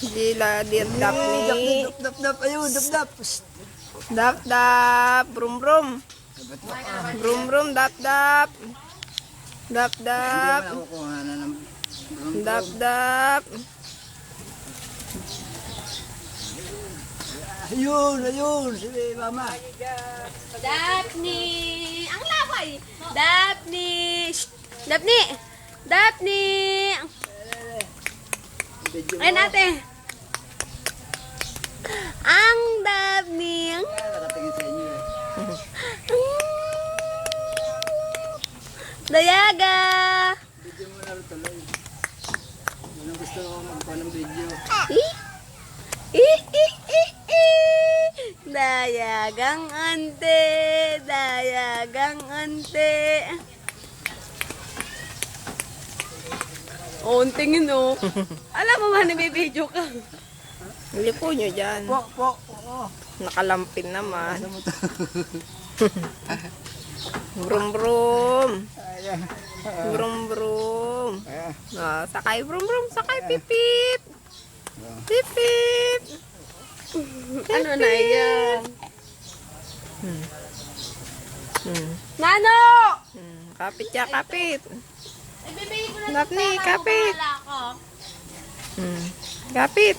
Jila, dap ni. Dap, ayun, dap. Dap, brum brum. Brum brum, dap. Dap. Dap. Ayun, si Mama. Daphne! Ang laway! Daphne! Daphne! Ayun ate! Ang Daphne! Nakatingin sa inyo eh. Dayaga! Video mo na tuloy. Ano gusto ko magpa ng video? Dayagang ante! Dayagang ante! Oh, ang tingin oh. Alam mo ba, nabibidyo ka. Hindi po nyo dyan. Po. Nakalampin naman. Brum brum. Ayan. Brum. Ayan. Sakay brum. Sakay pipip. Pipip. Ano na yan? Nano! Kapit ya, kapit. Ibibigay ko na Daphne, sa kapit. bahala ko. Kapit.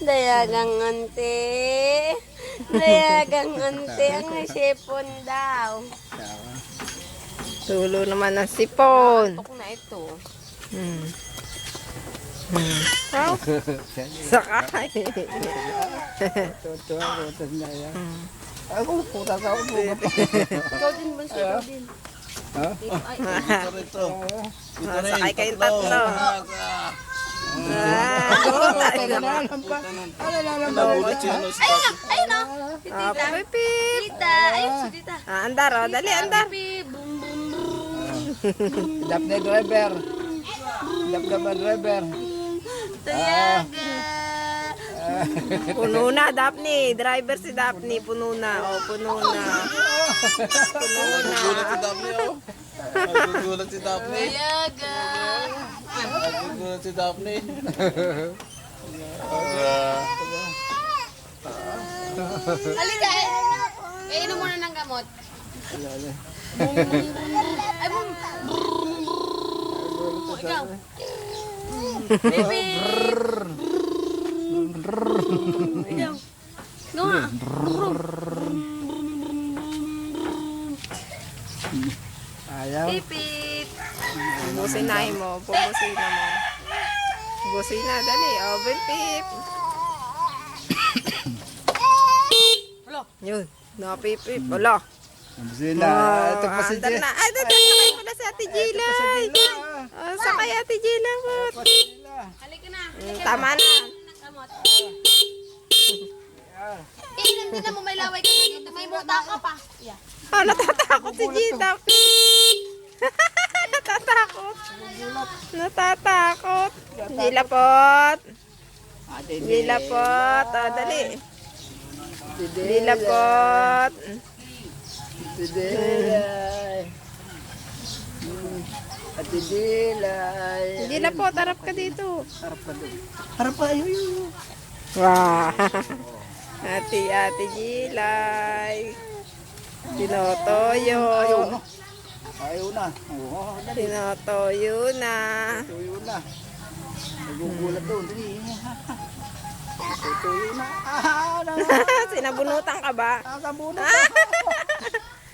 Dayagang ante. Dayagang ante. Ang sipon daw. Tulo naman ng sipon. Tok na ito. Oh, sakay. Tuwa, utos na yan. Ako, puta ka ako. Ikaw din, Bunso. Ikaw din. Ha? Sakay kayong tatlo. Ayun o. Si Tita. Pipip. Tita. Ayun si Tita. Andar, dali, andar. Bum, bum, bum. Dap na driver. Dap driver. Dayaga. Puno na, Daphne. Driver si Daphne. Puno na. Puno na. Nagugulat si Daphne, oh. Nagugulat si Daphne. Dayaga. Nagugulat si Daphne. Halika eh. Inom muna ng gamot. Ay, bum. Ikaw. Baby. Ikaw. Ikaw nga. Ayaw. Pipit. Bubusinahin mo. Bubusina mo. Bubusina, dali. Pipip. Yun. Napipip. Wala. Sila. Ito pa si Andar Jay. na. Ay, sakay pala si Ate Gila. Sakay Ate Gila. Halika na. Tama na. Ng gamot. Inom din na mo, may laway ka pa dito. May muta ka pa. Yeah. Natatakot si Gita. Natatakot. Gilapot. Gilapot. Dali. Gilapot. Dilay. Ate Dilay. Gilapot, harap ka dito. Harap ka doon. Harap ka, ayun. Wow. Ate Gilay. Tinotoyo. Ayaw na. Oo, dali. Tinotoyo na. Tuyo na. Nagugulat doon. Dali. Tuyo na. Sinabunutan ka ba? Nakabunot.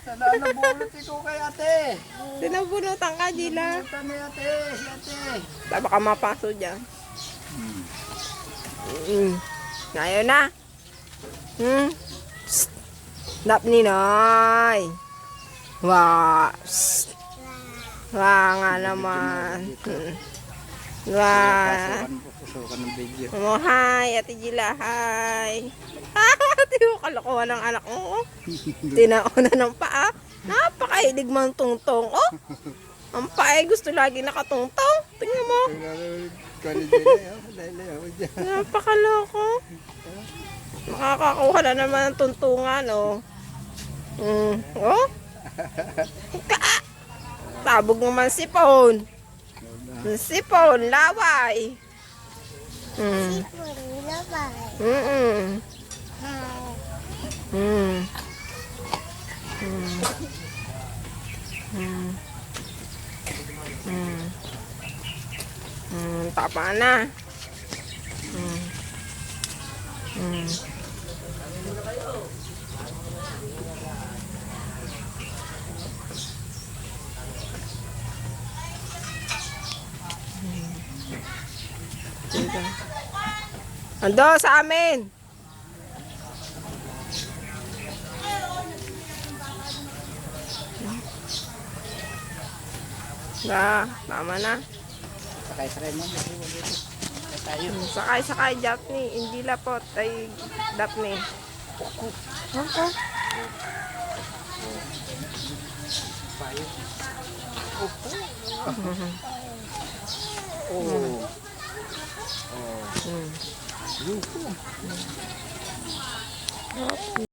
Nabunot ikaw kay ate. Sinabunutan ka, Gila. Tama ate, si ate. Baka mapaso dyan. Ngayon na. Psst. Daphne, Noy. Wah. Psst. Wah nga naman. Wah. Pusukan ng video. Oh, hi, Ate Gila, hi. Ate mo, kalokohan ng anak mo. Tinauna ng paa. Napakahilig mo ang tungtong. Oh, ang paa ay gusto lagi nakatungtong. Tingnan mo. Napakaloko. Makakakuha na naman ng tuntungan, oh. Oh. Tabog naman sipon. Sipon, laway. Mm. Mm. Mm. Mm. Mm. Mm. Tapa na. Mm. Mm. Ando sa amin. Tama na. Sakay-sakay mo. Tayo. Sakay, Daphne. Hindi lapot. Ay, Daphne. Okay. Oh. Mm.